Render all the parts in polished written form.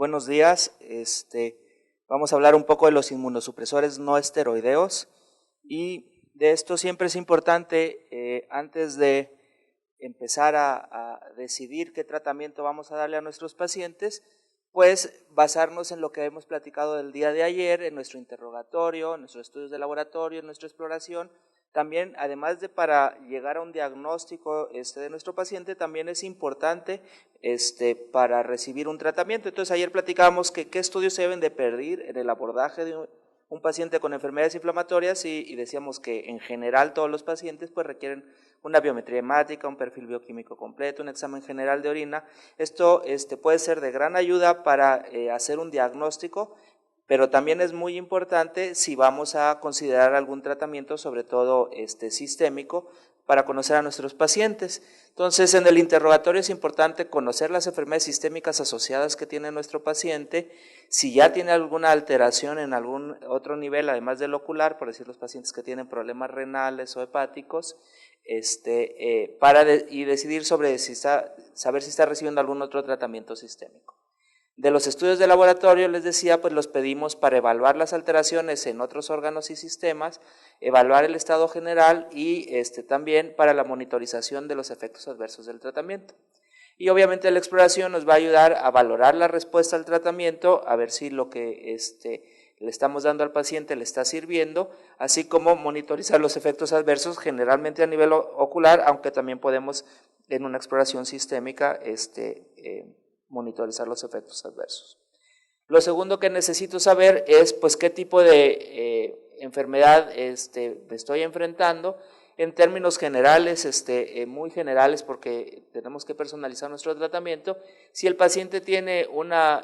Buenos días. Vamos a hablar un poco de los inmunosupresores no esteroideos y de esto siempre es importante, antes de empezar a decidir qué tratamiento vamos a darle a nuestros pacientes, pues basarnos en lo que hemos platicado del día de ayer, en nuestro interrogatorio, en nuestros estudios de laboratorio, en nuestra exploración. También, además de para llegar a un diagnóstico de nuestro paciente, también es importante para recibir un tratamiento. Entonces, ayer platicábamos que qué estudios se deben de pedir en el abordaje de un paciente con enfermedades inflamatorias y decíamos que en general todos los pacientes pues requieren una biometría hemática, un perfil bioquímico completo, un examen general de orina. Esto puede ser de gran ayuda para hacer un diagnóstico, pero también es muy importante si vamos a considerar algún tratamiento, sobre todo sistémico, para conocer a nuestros pacientes. Entonces, en el interrogatorio es importante conocer las enfermedades sistémicas asociadas que tiene nuestro paciente, si ya tiene alguna alteración en algún otro nivel, además del ocular, por decir los pacientes que tienen problemas renales o hepáticos, y decidir sobre saber si está recibiendo algún otro tratamiento sistémico. De los estudios de laboratorio, les decía, pues los pedimos para evaluar las alteraciones en otros órganos y sistemas, evaluar el estado general y también para la monitorización de los efectos adversos del tratamiento. Y obviamente la exploración nos va a ayudar a valorar la respuesta al tratamiento, a ver si lo que le estamos dando al paciente le está sirviendo, así como monitorizar los efectos adversos generalmente a nivel ocular, aunque también podemos en una exploración sistémica monitorizar los efectos adversos. Lo segundo que necesito saber es pues qué tipo de enfermedad me estoy enfrentando en términos generales, muy generales, porque tenemos que personalizar nuestro tratamiento. Si el paciente tiene una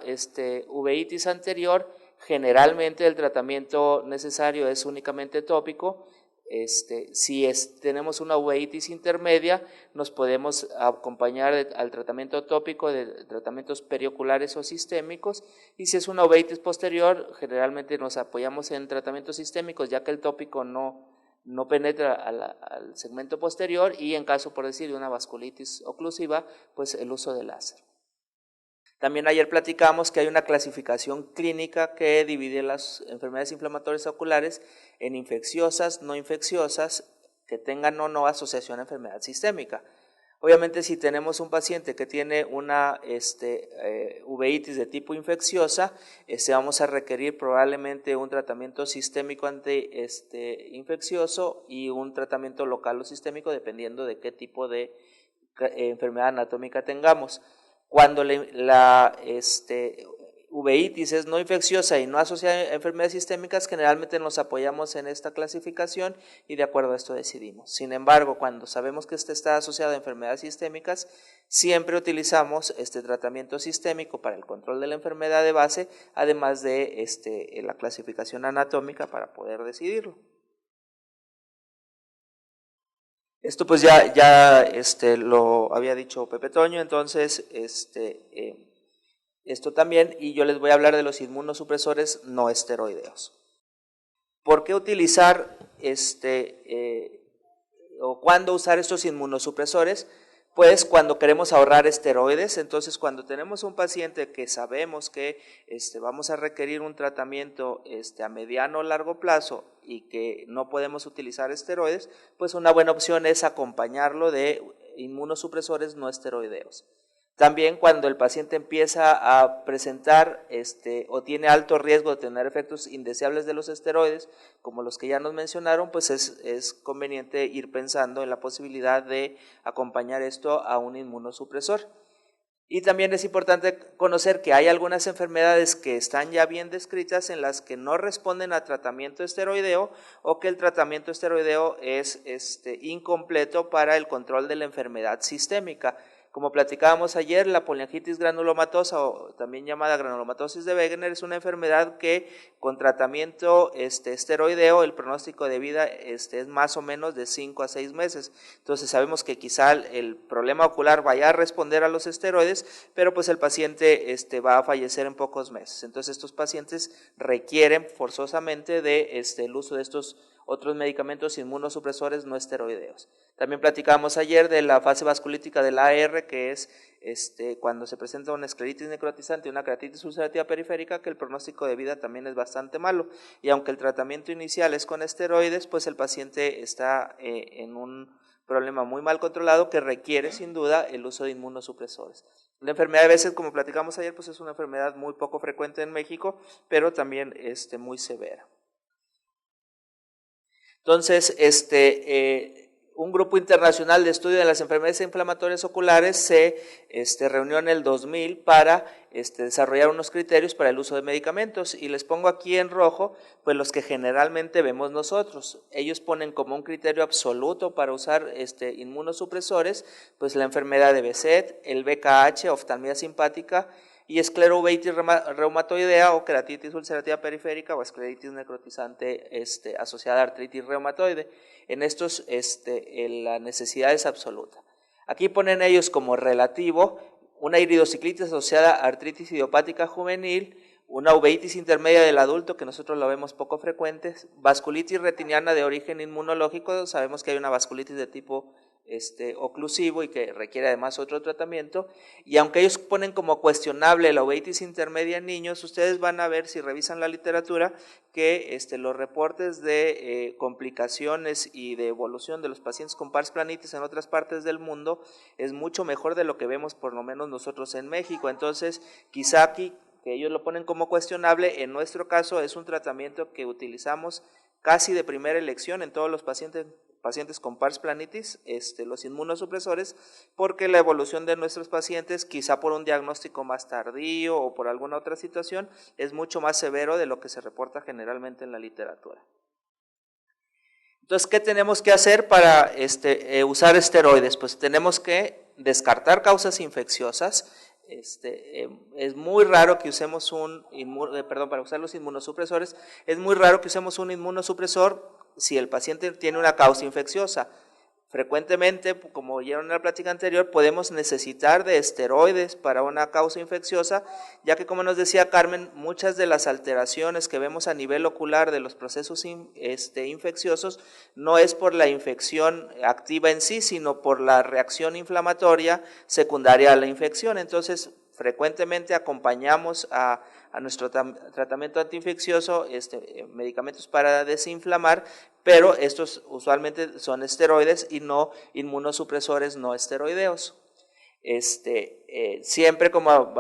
uveitis anterior, generalmente el tratamiento necesario es únicamente tópico. Si tenemos una uveitis intermedia, nos podemos acompañar al tratamiento tópico de tratamientos perioculares o sistémicos, y si es una uveitis posterior, generalmente nos apoyamos en tratamientos sistémicos, ya que el tópico no penetra al segmento posterior, y en caso, por decir, de una vasculitis oclusiva, pues el uso de láser. También ayer platicamos que hay una clasificación clínica que divide las enfermedades inflamatorias oculares en infecciosas, no infecciosas, que tengan o no asociación a enfermedad sistémica. Obviamente, si tenemos un paciente que tiene una uveitis de tipo infecciosa, vamos a requerir probablemente un tratamiento sistémico anti-infeccioso y un tratamiento local o sistémico, dependiendo de qué tipo de enfermedad anatómica tengamos. Cuando la uveitis es no infecciosa y no asociada a enfermedades sistémicas, generalmente nos apoyamos en esta clasificación y de acuerdo a esto decidimos. Sin embargo, cuando sabemos que está asociado a enfermedades sistémicas, siempre utilizamos este tratamiento sistémico para el control de la enfermedad de base, además de la clasificación anatómica para poder decidirlo. Esto pues ya lo había dicho Pepe Toño, entonces esto también, y yo les voy a hablar de los inmunosupresores no esteroideos. ¿Por qué utilizar o cuándo usar estos inmunosupresores? Pues cuando queremos ahorrar esteroides. Entonces cuando tenemos un paciente que sabemos que vamos a requerir un tratamiento a mediano o largo plazo y que no podemos utilizar esteroides, pues una buena opción es acompañarlo de inmunosupresores no esteroideos. También cuando el paciente empieza a presentar o tiene alto riesgo de tener efectos indeseables de los esteroides, como los que ya nos mencionaron, pues es conveniente ir pensando en la posibilidad de acompañar esto a un inmunosupresor. Y también es importante conocer que hay algunas enfermedades que están ya bien descritas en las que no responden a tratamiento esteroideo o que el tratamiento esteroideo es incompleto para el control de la enfermedad sistémica. Como platicábamos ayer, la poliangitis granulomatosa, o también llamada granulomatosis de Wegener, es una enfermedad que con tratamiento esteroideo el pronóstico de vida es más o menos de 5 a 6 meses. Entonces sabemos que quizá el problema ocular vaya a responder a los esteroides, pero pues el paciente va a fallecer en pocos meses. Entonces estos pacientes requieren forzosamente de el uso de estos otros medicamentos inmunosupresores no esteroideos. También platicábamos ayer de la fase vasculítica del AR, que es cuando se presenta una escleritis necrotizante y una keratitis ulcerativa periférica, que el pronóstico de vida también es bastante malo, y aunque el tratamiento inicial es con esteroides, pues el paciente está en un problema muy mal controlado que requiere sin duda el uso de inmunosupresores. La enfermedad a veces, como platicamos ayer, pues es una enfermedad muy poco frecuente en México, pero también muy severa. Entonces, un grupo internacional de estudio de las enfermedades inflamatorias oculares se reunió en el 2000 para desarrollar unos criterios para el uso de medicamentos, y les pongo aquí en rojo pues los que generalmente vemos nosotros. Ellos ponen como un criterio absoluto para usar inmunosupresores pues la enfermedad de Behçet, el BKH, oftalmia simpática, y esclerobeitis reumatoidea o keratitis ulcerativa periférica o escleritis necrotizante asociada a artritis reumatoide. En estos la necesidad es absoluta. Aquí ponen ellos como relativo una iridociclitis asociada a artritis idiopática juvenil, una uveitis intermedia del adulto, que nosotros lo vemos poco frecuente, vasculitis retiniana de origen inmunológico, sabemos que hay una vasculitis de tipo oclusivo y que requiere además otro tratamiento, y aunque ellos ponen como cuestionable la uveitis intermedia en niños, ustedes van a ver si revisan la literatura que los reportes de complicaciones y de evolución de los pacientes con pars planitis en otras partes del mundo es mucho mejor de lo que vemos por lo menos nosotros en México. Entonces quizá aquí que ellos lo ponen como cuestionable, en nuestro caso es un tratamiento que utilizamos casi de primera elección en todos los pacientes con pars planitis, los inmunosupresores, porque la evolución de nuestros pacientes, quizá por un diagnóstico más tardío o por alguna otra situación, es mucho más severo de lo que se reporta generalmente en la literatura. Entonces, ¿qué tenemos que hacer para usar esteroides? Pues tenemos que descartar causas infecciosas. Es muy raro que usemos para usar los inmunosupresores, es muy raro que usemos un inmunosupresor si el paciente tiene una causa infecciosa. Frecuentemente, como oyeron en la plática anterior, podemos necesitar de esteroides para una causa infecciosa, ya que, como nos decía Carmen, muchas de las alteraciones que vemos a nivel ocular de los procesos infecciosos no es por la infección activa en sí, sino por la reacción inflamatoria secundaria a la infección. Entonces, frecuentemente acompañamos a nuestro tratamiento antiinfeccioso medicamentos para desinflamar, pero estos usualmente son esteroides y no inmunosupresores no esteroideos. Siempre, como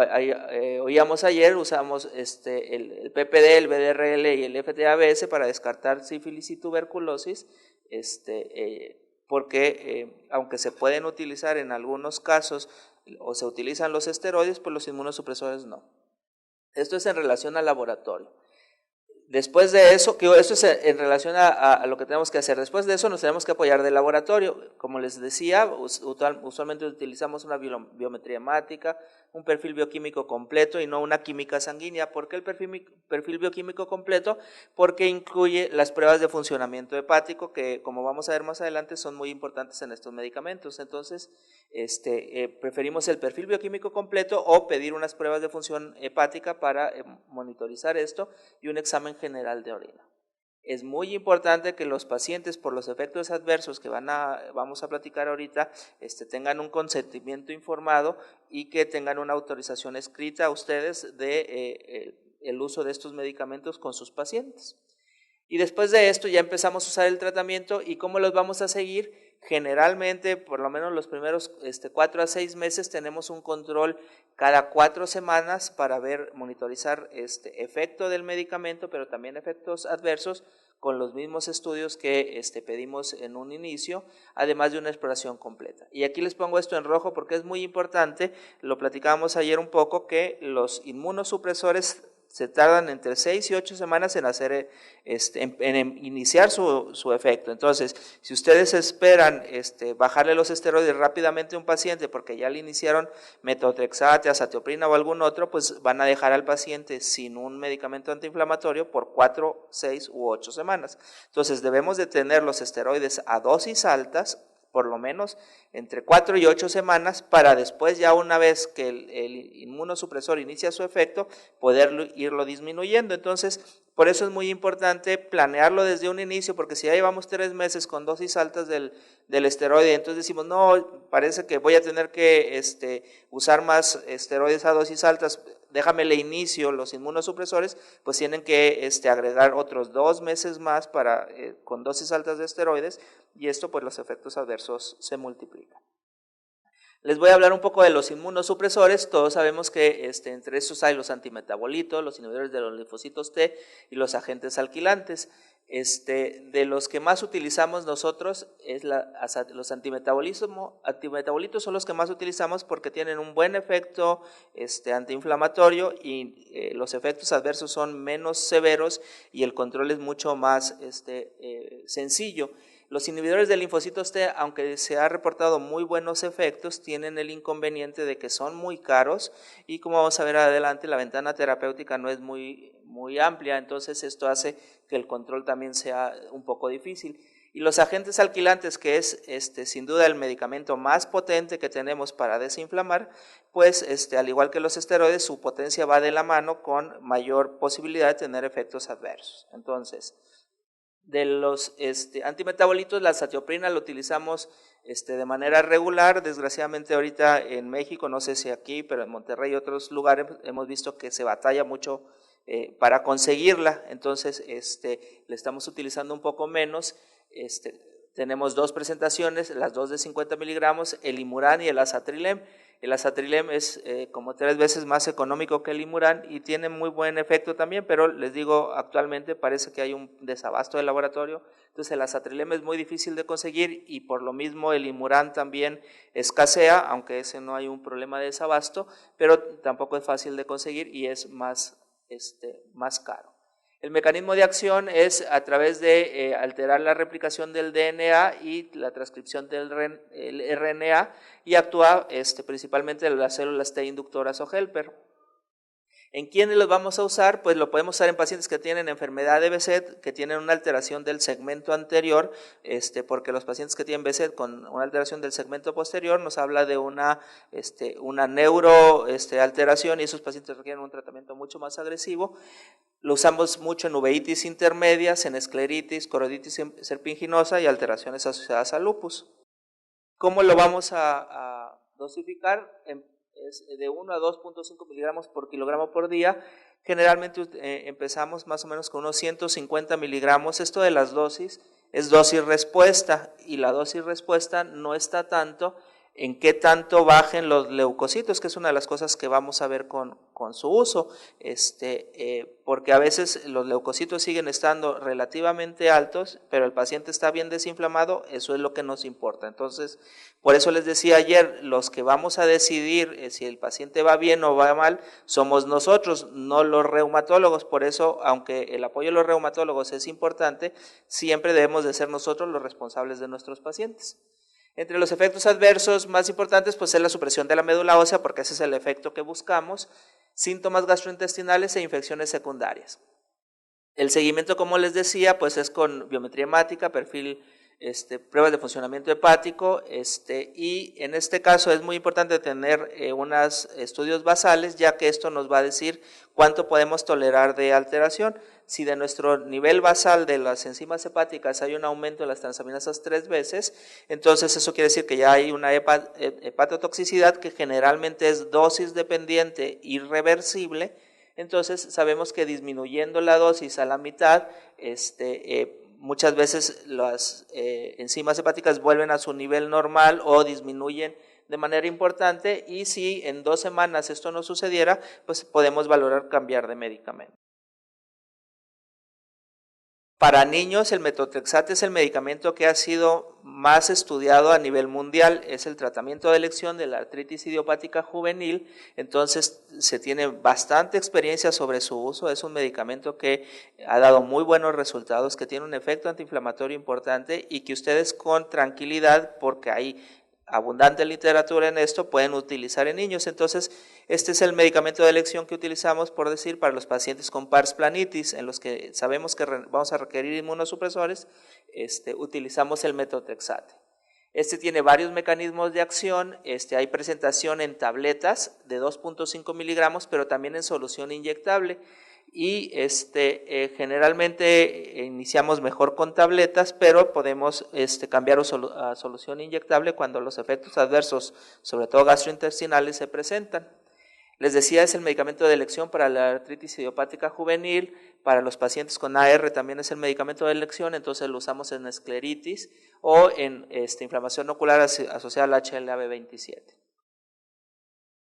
oíamos ayer, usamos el PPD, el BDRL y el FTABS para descartar sífilis y tuberculosis, porque aunque se pueden utilizar en algunos casos o se utilizan los esteroides, pues los inmunosupresores no. Esto es en relación al laboratorio. Después de eso, esto es en relación a lo que tenemos que hacer. Después de eso nos tenemos que apoyar del laboratorio. Como les decía, usualmente utilizamos una biometría hemática, un perfil bioquímico completo y no una química sanguínea. ¿Por qué el perfil bioquímico completo? Porque incluye las pruebas de funcionamiento hepático, que como vamos a ver más adelante son muy importantes en estos medicamentos. Entonces, preferimos el perfil bioquímico completo o pedir unas pruebas de función hepática para monitorizar esto y un examen general de orina. Es muy importante que los pacientes, por los efectos adversos que vamos a platicar ahorita, tengan un consentimiento informado y que tengan una autorización escrita a ustedes de el uso de estos medicamentos con sus pacientes. Y después de esto ya empezamos a usar el tratamiento. ¿Y cómo los vamos a seguir? Generalmente, por lo menos los primeros 4 a 6 meses, tenemos un control cada 4 semanas para monitorizar efecto del medicamento, pero también efectos adversos, con los mismos estudios que pedimos en un inicio, además de una exploración completa. Y aquí les pongo esto en rojo porque es muy importante, lo platicábamos ayer un poco, que los inmunosupresores se tardan entre 6 y 8 semanas en hacer, en iniciar su efecto. Entonces, si ustedes esperan bajarle los esteroides rápidamente a un paciente porque ya le iniciaron metotrexate, azatioprina o algún otro, pues van a dejar al paciente sin un medicamento antiinflamatorio por 4, 6 u 8 semanas. Entonces, debemos de tener los esteroides a dosis altas, por lo menos entre 4 y 8 semanas, para después ya una vez que el inmunosupresor inicia su efecto, poder irlo disminuyendo. Entonces, por eso es muy importante planearlo desde un inicio, porque si ya llevamos 3 meses con dosis altas del esteroide, entonces decimos, no, parece que voy a tener que usar más esteroides a dosis altas, déjame le inicio los inmunosupresores, pues tienen que agregar otros 2 meses más con dosis altas de esteroides, y esto pues los efectos adversos se multiplican. Les voy a hablar un poco de los inmunosupresores. Todos sabemos que entre estos hay los antimetabolitos, los inhibidores de los linfocitos T y los agentes alquilantes. De los que más utilizamos nosotros los antimetabolitos son los que más utilizamos porque tienen un buen efecto antiinflamatorio y los efectos adversos son menos severos y el control es mucho más sencillo. Los inhibidores de linfocitos T, aunque se ha reportado muy buenos efectos, tienen el inconveniente de que son muy caros y, como vamos a ver adelante, la ventana terapéutica no es muy amplia, entonces esto hace que el control también sea un poco difícil. Y los agentes alquilantes, que es sin duda el medicamento más potente que tenemos para desinflamar, pues al igual que los esteroides, su potencia va de la mano con mayor posibilidad de tener efectos adversos. Entonces, de los antimetabolitos, la azatioprina la utilizamos de manera regular. Desgraciadamente ahorita en México, no sé si aquí, pero en Monterrey y otros lugares hemos visto que se batalla mucho para conseguirla, entonces le estamos utilizando un poco menos. Tenemos 2 presentaciones, las 2 de 50 miligramos, el Imuran y el Azatrilem. El Azatrilem es como 3 veces más económico que el Imuran y tiene muy buen efecto también, pero les digo, actualmente parece que hay un desabasto de laboratorio, entonces el Azatrilem es muy difícil de conseguir y por lo mismo el Imuran también escasea, aunque ese no hay un problema de desabasto, pero tampoco es fácil de conseguir y es más caro. El mecanismo de acción es a través de alterar la replicación del DNA y la transcripción del RNA y actúa principalmente en las células T inductoras o helper. ¿En quiénes los vamos a usar? Pues lo podemos usar en pacientes que tienen enfermedad de Behçet, que tienen una alteración del segmento anterior, porque los pacientes que tienen Behçet con una alteración del segmento posterior nos habla de una alteración y esos pacientes requieren un tratamiento mucho más agresivo. Lo usamos mucho en uveitis intermedias, en escleritis, coroditis serpinginosa y alteraciones asociadas al lupus. ¿Cómo lo vamos a dosificar? Es de 1 a 2.5 miligramos por kilogramo por día. Generalmente empezamos más o menos con unos 150 miligramos. Esto de las dosis es dosis respuesta y la dosis respuesta no está tanto en qué tanto bajen los leucocitos, que es una de las cosas que vamos a ver con su uso, porque a veces los leucocitos siguen estando relativamente altos, pero el paciente está bien desinflamado, eso es lo que nos importa. Entonces, por eso les decía ayer, los que vamos a decidir si el paciente va bien o va mal, somos nosotros, no los reumatólogos. Por eso, aunque el apoyo de los reumatólogos es importante, siempre debemos de ser nosotros los responsables de nuestros pacientes. Entre los efectos adversos más importantes pues es la supresión de la médula ósea, porque ese es el efecto que buscamos, síntomas gastrointestinales e infecciones secundarias. El seguimiento, como les decía, pues es con biometría hemática, perfil, pruebas de funcionamiento hepático, y en este caso es muy importante tener unos estudios basales, ya que esto nos va a decir cuánto podemos tolerar de alteración. Si de nuestro nivel basal de las enzimas hepáticas hay un aumento de las transaminasas 3 veces, entonces eso quiere decir que ya hay una hepatotoxicidad que generalmente es dosis dependiente irreversible. Entonces sabemos que disminuyendo la dosis a la mitad, muchas veces las enzimas hepáticas vuelven a su nivel normal o disminuyen de manera importante, y si en 2 semanas esto no sucediera, pues podemos valorar cambiar de medicamento. Para niños, el metotrexate es el medicamento que ha sido más estudiado a nivel mundial, es el tratamiento de elección de la artritis idiopática juvenil, entonces se tiene bastante experiencia sobre su uso, es un medicamento que ha dado muy buenos resultados, que tiene un efecto antiinflamatorio importante y que ustedes con tranquilidad, porque hay abundante literatura en esto, pueden utilizar en niños. Entonces, este es el medicamento de elección que utilizamos, por decir, para los pacientes con pars planitis, en los que sabemos que vamos a requerir inmunosupresores, utilizamos el metotrexate. Este tiene varios mecanismos de acción, hay presentación en tabletas de 2.5 miligramos, pero también en solución inyectable. Y generalmente iniciamos mejor con tabletas, pero podemos cambiar a solución inyectable cuando los efectos adversos, sobre todo gastrointestinales, se presentan. Les decía, es el medicamento de elección para la artritis idiopática juvenil, para los pacientes con AR también es el medicamento de elección, entonces lo usamos en escleritis o en inflamación ocular asociada al HLA-B27.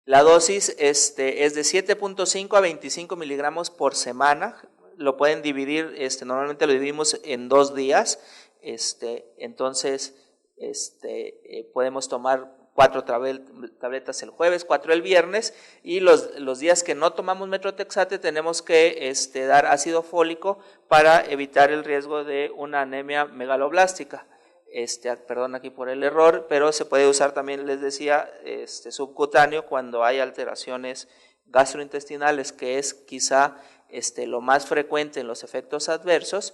La dosis es de 7.5 a 25 miligramos por semana, lo pueden dividir, normalmente lo dividimos en 2 días, entonces podemos tomar 4 tabletas el jueves, 4 el viernes, y los días que no tomamos metrotexate tenemos que dar ácido fólico para evitar el riesgo de una anemia megaloblástica. Perdón aquí por el error, pero se puede usar también, les decía, subcutáneo cuando hay alteraciones gastrointestinales, que es quizá lo más frecuente en los efectos adversos.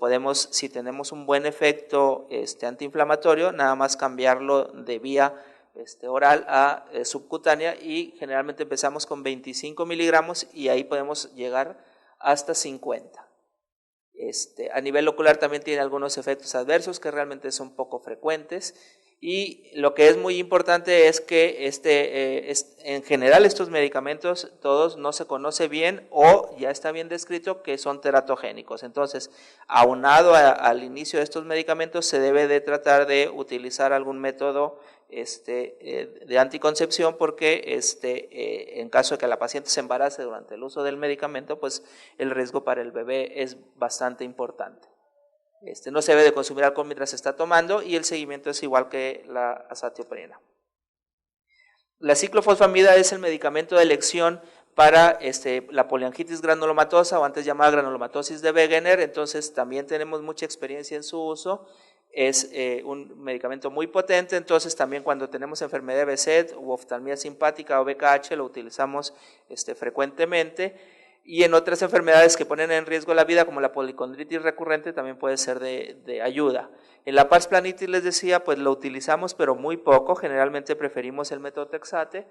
Podemos, si tenemos un buen efecto antiinflamatorio, nada más cambiarlo de vía oral a subcutánea, y generalmente empezamos con 25 miligramos y ahí podemos llegar hasta 50. A nivel ocular también tiene algunos efectos adversos que realmente son poco frecuentes, y lo que es muy importante es que en general estos medicamentos todos no se conoce bien o ya está bien descrito que son teratogénicos. Entonces, aunado al inicio de estos medicamentos, se debe de tratar de utilizar algún método de anticoncepción, porque en caso de que la paciente se embarace durante el uso del medicamento, pues el riesgo para el bebé es bastante importante. No se debe de consumir alcohol mientras se está tomando, y el seguimiento es igual que la azatioprina. La ciclofosfamida es el medicamento de elección para la poliangitis granulomatosa, o antes llamada granulomatosis de Wegener. Entonces también tenemos mucha experiencia en su uso. Es un medicamento muy potente, entonces también cuando tenemos enfermedad de Behçet u oftalmia simpática o BKH lo utilizamos frecuentemente. Y en otras enfermedades que ponen en riesgo la vida, como la policondritis recurrente, también puede ser de ayuda. En la pars planitis, les decía, pues lo utilizamos pero muy poco, generalmente preferimos el metotrexate,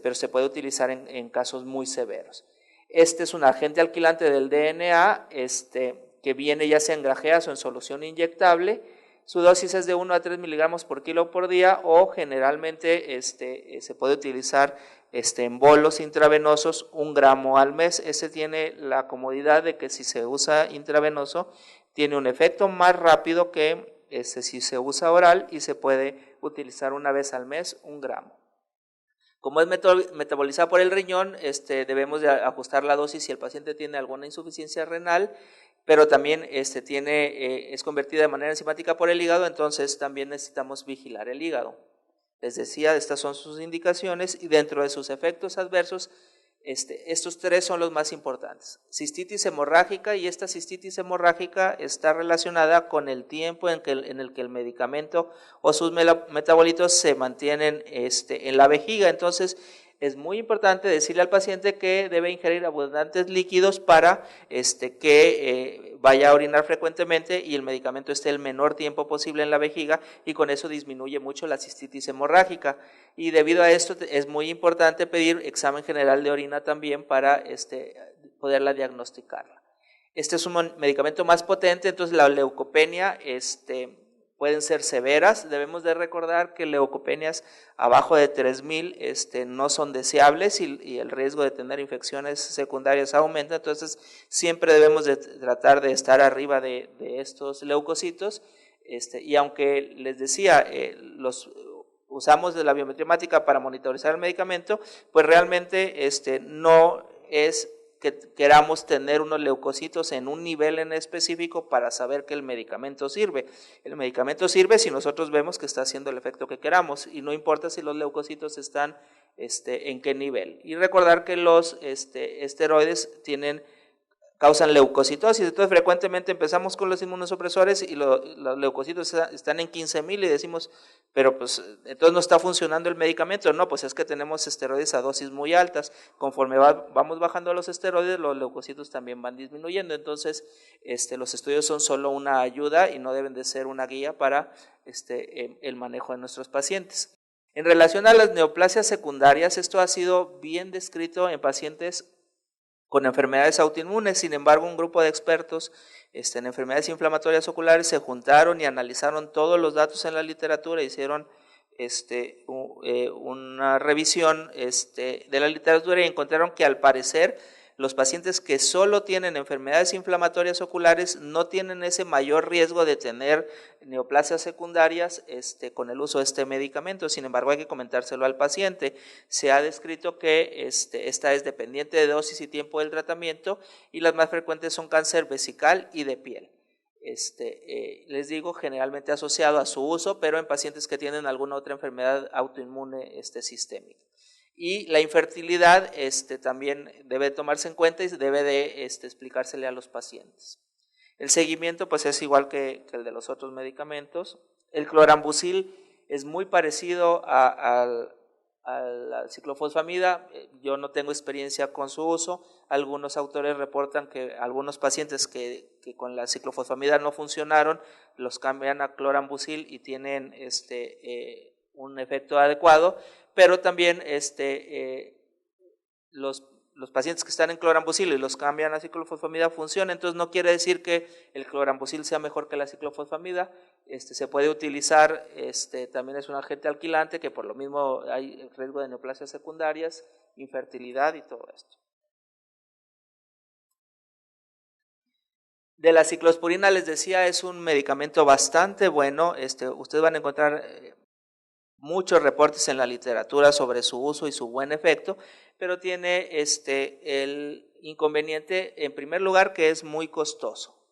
pero se puede utilizar en casos muy severos. Este es un agente alquilante del DNA, que viene ya sea en grajeas o en solución inyectable. Su dosis es de 1 a 3 miligramos por kilo por día, o generalmente se puede utilizar en bolos intravenosos 1 gramo al mes. Ese tiene la comodidad de que si se usa intravenoso tiene un efecto más rápido que si se usa oral, y se puede utilizar una vez al mes 1 gramo. Como es metabolizada por el riñón, debemos de ajustar la dosis si el paciente tiene alguna insuficiencia renal, pero también es convertida de manera enzimática por el hígado, entonces también necesitamos vigilar el hígado. Les decía, estas son sus indicaciones, y dentro de sus efectos adversos, estos 3 son los más importantes. Cistitis hemorrágica, y esta cistitis hemorrágica está relacionada con el tiempo en el que el medicamento o sus metabolitos se mantienen en la vejiga. Entonces, es muy importante decirle al paciente que debe ingerir abundantes líquidos para que vaya a orinar frecuentemente y el medicamento esté el menor tiempo posible en la vejiga, y con eso disminuye mucho la cistitis hemorrágica. Y debido a esto es muy importante pedir examen general de orina también para poderla diagnosticarla. Este es un medicamento más potente, entonces la leucopenia pueden ser severas. Debemos de recordar que leucopenias abajo de 3000 no son deseables, y el riesgo de tener infecciones secundarias aumenta. Entonces siempre debemos de tratar de estar arriba de estos leucocitos, y aunque les decía, usamos de la biometría hemática para monitorizar el medicamento, pues realmente no es que queramos tener unos leucocitos en un nivel en específico para saber que el medicamento sirve. El medicamento sirve si nosotros vemos que está haciendo el efecto que queramos, y no importa si los leucocitos están en qué nivel. Y recordar que los esteroides tienen causan leucocitosis. Entonces frecuentemente empezamos con los inmunosupresores y los leucocitos están en 15,000 y decimos, pero pues entonces no está funcionando el medicamento. No, pues es que tenemos esteroides a dosis muy altas. Conforme vamos bajando los esteroides, los leucocitos también van disminuyendo. Entonces los estudios son solo una ayuda y no deben de ser una guía para el manejo de nuestros pacientes. En relación a las neoplasias secundarias, esto ha sido bien descrito en pacientes con enfermedades autoinmunes. Sin embargo, un grupo de expertos en enfermedades inflamatorias oculares se juntaron y analizaron todos los datos en la literatura, hicieron una revisión de la literatura y encontraron que al parecer los pacientes que solo tienen enfermedades inflamatorias oculares no tienen ese mayor riesgo de tener neoplasias secundarias con el uso de este medicamento. Sin embargo, hay que comentárselo al paciente. Se ha descrito que esta es dependiente de dosis y tiempo del tratamiento y las más frecuentes son cáncer vesical y de piel. Les digo, generalmente asociado a su uso, pero en pacientes que tienen alguna otra enfermedad autoinmune sistémica. Y la infertilidad también debe tomarse en cuenta y debe de explicársele a los pacientes. El seguimiento pues es igual que el de los otros medicamentos. El clorambucil es muy parecido a la ciclofosfamida. Yo no tengo experiencia con su uso. Algunos autores reportan que algunos pacientes que con la ciclofosfamida no funcionaron, los cambian a clorambucil y tienen un efecto adecuado, pero también los pacientes que están en clorambucil y los cambian a ciclofosfamida funcionan. Entonces no quiere decir que el clorambucil sea mejor que la ciclofosfamida. Se puede utilizar, también es un agente alquilante que por lo mismo hay riesgo de neoplasias secundarias, infertilidad y todo esto. De la ciclosporina les decía, es un medicamento bastante bueno. Ustedes van a encontrar muchos reportes en la literatura sobre su uso y su buen efecto, pero tiene el inconveniente, en primer lugar, que es muy costoso.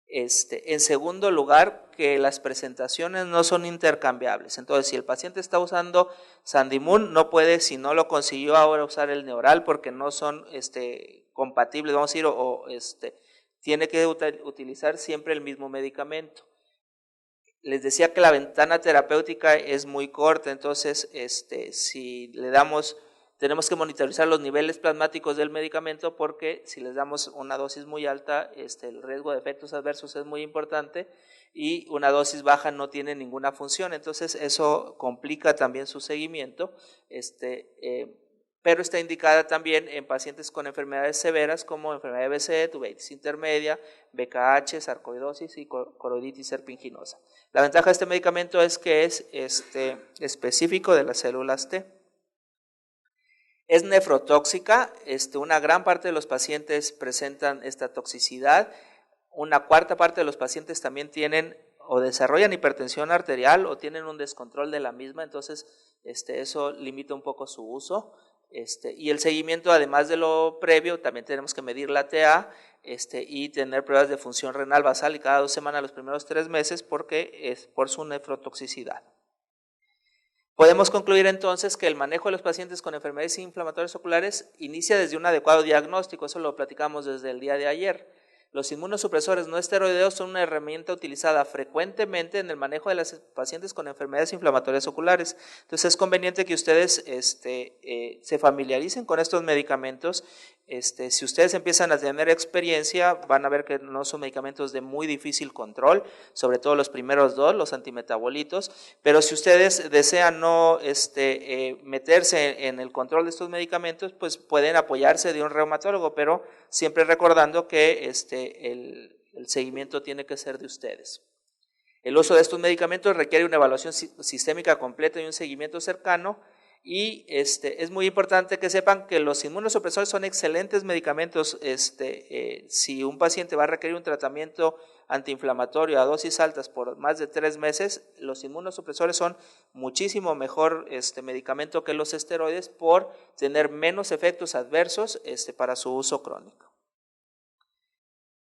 En segundo lugar, que las presentaciones no son intercambiables. Entonces, si el paciente está usando Sandimun, no puede, si no lo consiguió ahora, usar el Neoral porque no son compatibles, vamos a decir, tiene que utilizar siempre el mismo medicamento. Les decía que la ventana terapéutica es muy corta, entonces si le damos, tenemos que monitorizar los niveles plasmáticos del medicamento porque si les damos una dosis muy alta, el riesgo de efectos adversos es muy importante y una dosis baja no tiene ninguna función, entonces eso complica también su seguimiento, pero está indicada también en pacientes con enfermedades severas como enfermedad de Behçet, uveitis intermedia, BKH, sarcoidosis y coroiditis serpinginosa. La ventaja de este medicamento es que es específico de las células T. Es nefrotóxica, una gran parte de los pacientes presentan esta toxicidad, una cuarta parte de los pacientes también tienen o desarrollan hipertensión arterial o tienen un descontrol de la misma, entonces eso limita un poco su uso. Y el seguimiento, además de lo previo, también tenemos que medir la TA y tener pruebas de función renal basal y cada 2 semanas los primeros 3 meses porque es por su nefrotoxicidad. Podemos concluir entonces que el manejo de los pacientes con enfermedades inflamatorias oculares inicia desde un adecuado diagnóstico, eso lo platicamos desde el día de ayer. Los inmunosupresores no esteroideos son una herramienta utilizada frecuentemente en el manejo de los pacientes con enfermedades inflamatorias oculares. Entonces es conveniente que ustedes se familiaricen con estos medicamentos. Si ustedes empiezan a tener experiencia, van a ver que no son medicamentos de muy difícil control, sobre todo los primeros 2, los antimetabolitos, pero si ustedes desean no meterse en el control de estos medicamentos, pues pueden apoyarse de un reumatólogo, pero siempre recordando que el seguimiento tiene que ser de ustedes. El uso de estos medicamentos requiere una evaluación sistémica completa y un seguimiento cercano. Y es muy importante que sepan que los inmunosupresores son excelentes medicamentos. Si un paciente va a requerir un tratamiento antiinflamatorio a dosis altas por más de 3 meses, los inmunosupresores son muchísimo mejor medicamento que los esteroides por tener menos efectos adversos para su uso crónico.